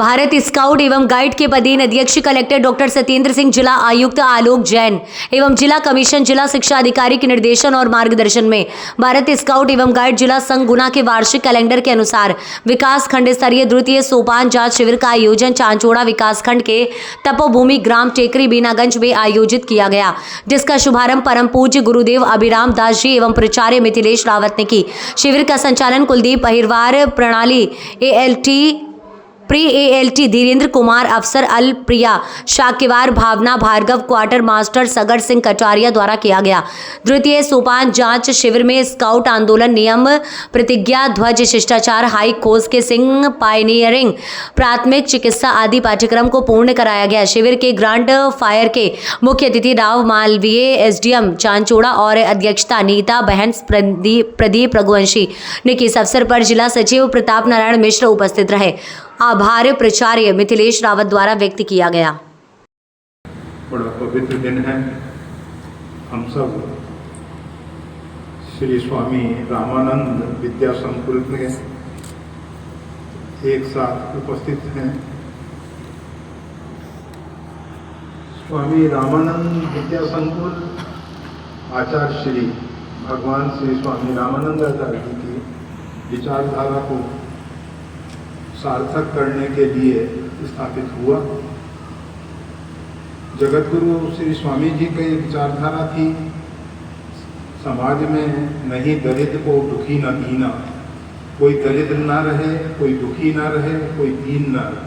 Bharat scout एवं guide के पदेन अध्यक्ष कलेक्टर डॉक्टर सत्येंद्र सिंह, जिला आयुक्त आलोक जैन एवं जिला कमीशन जिला शिक्षा अधिकारी के निर्देशन और मार्गदर्शन में भारत स्काउट एवं गाइड जिला संघ गुना के वार्षिक कैलेंडर के अनुसार विकास खंड स्तरीय द्वितीय सोपान जांच शिविर का आयोजन चांचोड़ा विकास खंड के तपोभूमि ग्राम टेकरी बीनागंज में आयोजित किया गया, जिसका शुभारंभ परम पूज्य गुरुदेव अभिराम दास जी एवं प्राचार्य मिथिलेश रावत ने की। शिविर का संचालन कुलदीप अहिरवार, प्रणाली ALT धीरेन्द्र कुमार, अफसर अल प्रिया, शाकिवार भावना भार्गव, क्वार्टर मास्टर सगर सिंह कटारिया द्वारा किया गया। द्वितीय सोपान जांच शिविर में स्काउट आंदोलन, नियम, प्रतिज्ञा, ध्वज, शिष्टाचार, हाई खोज के सिंह, पायनियरिंग, प्राथमिक चिकित्सा आदि पाठ्यक्रम को पूर्ण कराया गया। शिविर के ग्रांड फायर के मुख्य अतिथि राव मालवीय SDM चांचोड़ा और अध्यक्षता नीता बहन प्रदीप रघुवंशी ने की। इस अवसर पर जिला सचिव प्रताप नारायण मिश्र उपस्थित रहे। आभार प्राचार्य मिथिलेश रावत द्वारा व्यक्त किया गया। बड़ा पवित्र दिन है। हम सब श्री स्वामी रामानंद विद्या संकुल में एक साथ उपस्थित हैं। स्वामी रामानंद विद्या संकुल आचार्य श्री भगवान श्री स्वामी रामानंद आचार्य जी की विचारधारा को सार्थक करने के लिए स्थापित हुआ। जगत गुरु श्री स्वामी जी की विचारधारा थी, समाज में नहीं दरिद्र को दुखी न दीना, कोई दरिद्र ना रहे, कोई दुखी ना रहे, कोई दीन ना रहे,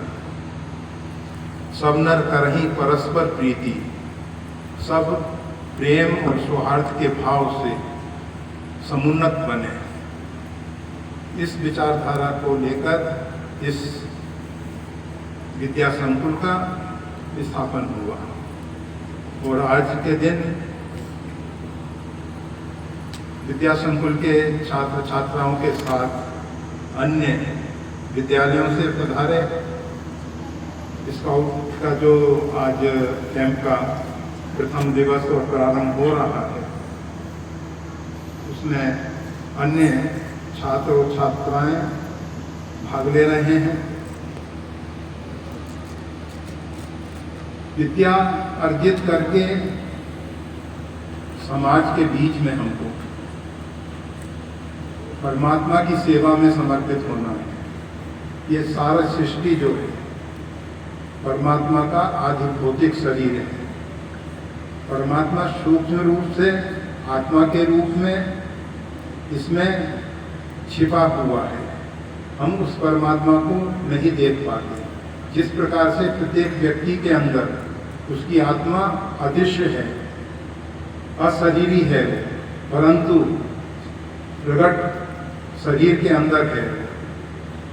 सब नर करहीं परस्पर प्रीति, सब प्रेम और सौहार्द के भाव से समुन्नत बने। इस विचारधारा को लेकर इस विद्या संकुल का स्थापन हुआ और आज के दिन विद्या संकुल के छात्र छात्राओं के साथ अन्य विद्यालयों से पधारे स्काउट का जो आज कैंप का प्रथम दिवस और प्रारंभ हो रहा है, उसमें अन्य छात्र और छात्राएं भाग ले रहे हैं। विद्या अर्जित करके समाज के बीच में हमको परमात्मा की सेवा में समर्पित होना है। ये सारा सृष्टि जो है परमात्मा का आदि भौतिक शरीर है। परमात्मा सूक्ष्म रूप से आत्मा के रूप में इसमें छिपा हुआ है। हम उस परमात्मा को नहीं देख पाते। जिस प्रकार से प्रत्येक व्यक्ति के अंदर उसकी आत्मा अदृश्य है, अशरीरी है, परंतु प्रकट शरीर के अंदर है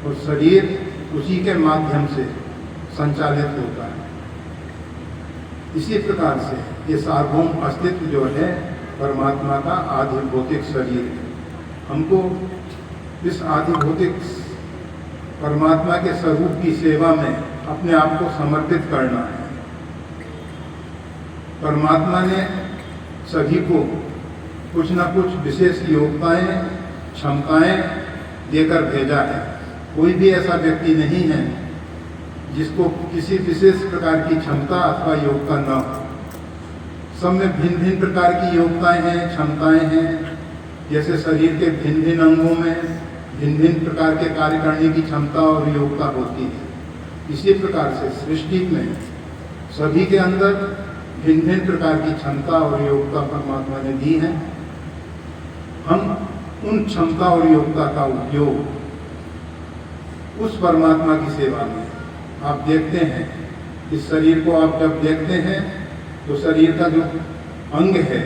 और शरीर उसी के माध्यम से संचालित होता है। इसी प्रकार से ये सार्वभौम अस्तित्व जो है परमात्मा का आदि भौतिक शरीर है। हमको इस आदि भौतिक परमात्मा के स्वरूप की सेवा में अपने आप को समर्पित करना है। परमात्मा ने सभी को कुछ न कुछ विशेष योग्यताएं, क्षमताएं देकर भेजा है। कोई भी ऐसा व्यक्ति नहीं है जिसको किसी विशेष प्रकार की क्षमता अथवा योग्यता न हो। सब में भिन्न भिन्न प्रकार की योग्यताएं हैं, क्षमताएं हैं। जैसे शरीर के भिन्न भिन्न अंगों में भिन्न भिन्न प्रकार के कार्य करने की क्षमता और योग्यता होती है। इसी प्रकार से सृष्टि में सभी के अंदर भिन्न भिन्न प्रकार की क्षमता और योग्यता परमात्मा ने दी है। हम उन क्षमता और योग्यता का उपयोग उस परमात्मा की सेवा में, आप देखते हैं इस शरीर को आप जब देखते हैं तो शरीर का जो अंग है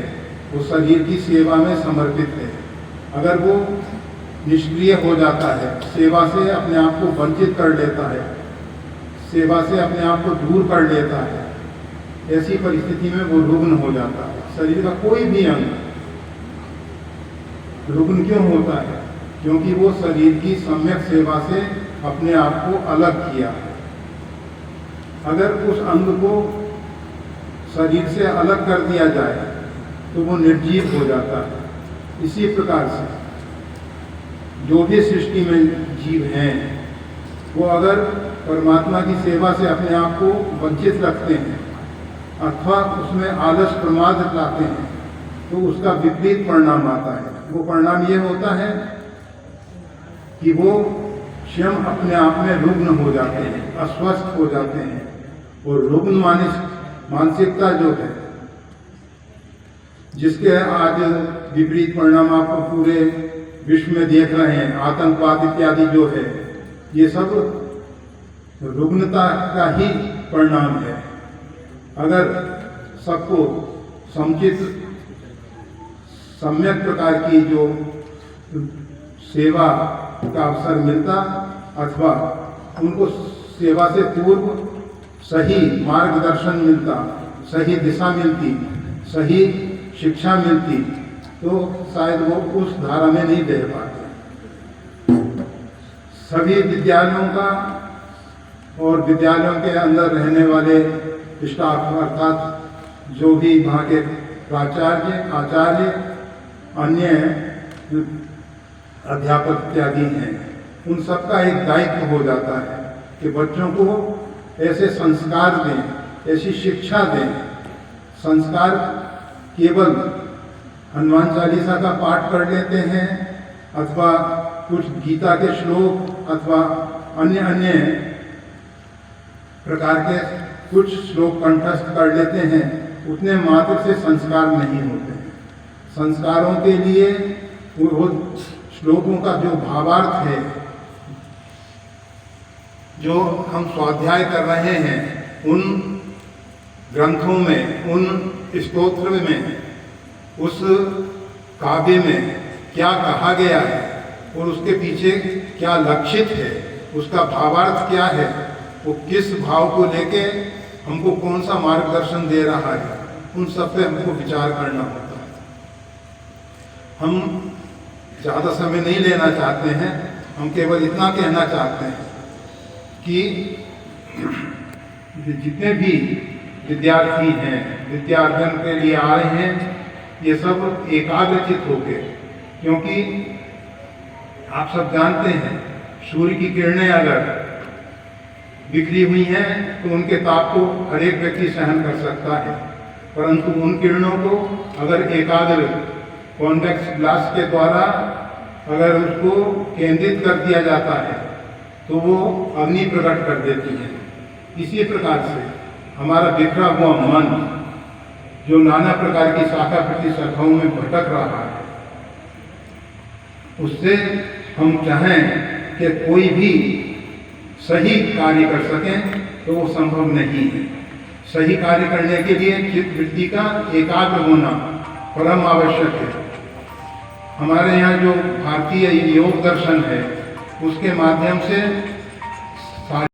वो शरीर की सेवा में समर्पित है। अगर वो निष्क्रिय हो जाता है, सेवा से अपने आप को वंचित कर लेता है, सेवा से अपने आप को दूर कर लेता है, ऐसी परिस्थिति में वो रुग्ण हो जाता है। शरीर का कोई भी अंग रुग्ण क्यों होता है? क्योंकि वो शरीर की सम्यक सेवा से अपने आप को अलग किया है। अगर उस अंग को शरीर से अलग कर दिया जाए तो वो निर्जीव हो जाता है। इसी प्रकार से जो भी सृष्टि में जीव हैं वो अगर परमात्मा की सेवा से अपने आप को वंचित रखते हैं अथवा उसमें आलस प्रमाद लाते हैं, तो उसका विपरीत परिणाम आता है। वो परिणाम ये होता है कि वो स्वयं अपने आप में रुग्ण हो जाते हैं, अस्वस्थ हो जाते हैं। और रुग्ण मानसिकता जो है, जिसके आज विपरीत परिणाम आप पूरे विश्व में देख रहे हैं, आतंकवाद इत्यादि जो है, ये सब रुग्णता का ही परिणाम है। अगर सबको समुचित सम्यक प्रकार की जो सेवा का अवसर मिलता अथवा उनको सेवा से पूर्व सही मार्गदर्शन मिलता, सही दिशा मिलती, सही शिक्षा मिलती, तो शायद वो उस धारा में नहीं बह पाते। सभी विद्यालयों का और विद्यालयों के अंदर रहने वाले स्टाफ अर्थात जो भी वहाँ के प्राचार्य, आचार्य, अन्य अध्यापक इत्यादि हैं, उन सबका एक दायित्व हो जाता है कि बच्चों को ऐसे संस्कार दें, ऐसी शिक्षा दें। संस्कार केवल हनुमान चालीसा का पाठ कर लेते हैं अथवा कुछ गीता के श्लोक अथवा अन्य अन्य प्रकार के कुछ श्लोक कंठस्थ कर लेते हैं, उतने मात्र से संस्कार नहीं होते हैं। संस्कारों के लिए वो श्लोकों का जो भावार्थ है, जो हम स्वाध्याय कर रहे हैं, उन ग्रंथों में, उन स्तोत्र में, उस काव्य में क्या कहा गया है और उसके पीछे क्या लक्षित है, उसका भावार्थ क्या है, वो किस भाव को लेके हमको कौन सा मार्गदर्शन दे रहा है, उन सब पे हमको विचार करना होता है। हम ज़्यादा समय नहीं लेना चाहते हैं, हम केवल इतना कहना चाहते हैं कि जितने भी विद्यार्थी हैं, विद्यार्जन के लिए आ रहे हैं, ये सब एकाग्रचित होके, क्योंकि आप सब जानते हैं सूर्य की किरणें अगर बिखरी हुई हैं तो उनके ताप को हर एक व्यक्ति सहन कर सकता है, परंतु उन किरणों को अगर एकाग्र कॉन्वेक्स ग्लास के द्वारा अगर उसको केंद्रित कर दिया जाता है तो वो अग्नि प्रकट कर देती है। इसी प्रकार से हमारा बिखरा हुआ मन जो नाना प्रकार की शाखा प्रतिशाखाओं में भटक रहा है, उससे हम चाहें कि कोई भी सही कार्य कर सकें तो वो संभव नहीं है। सही कार्य करने के लिए चित्त वृत्ति का एकाग्र होना परम आवश्यक है। हमारे यहाँ जो भारतीय योग दर्शन है, उसके माध्यम से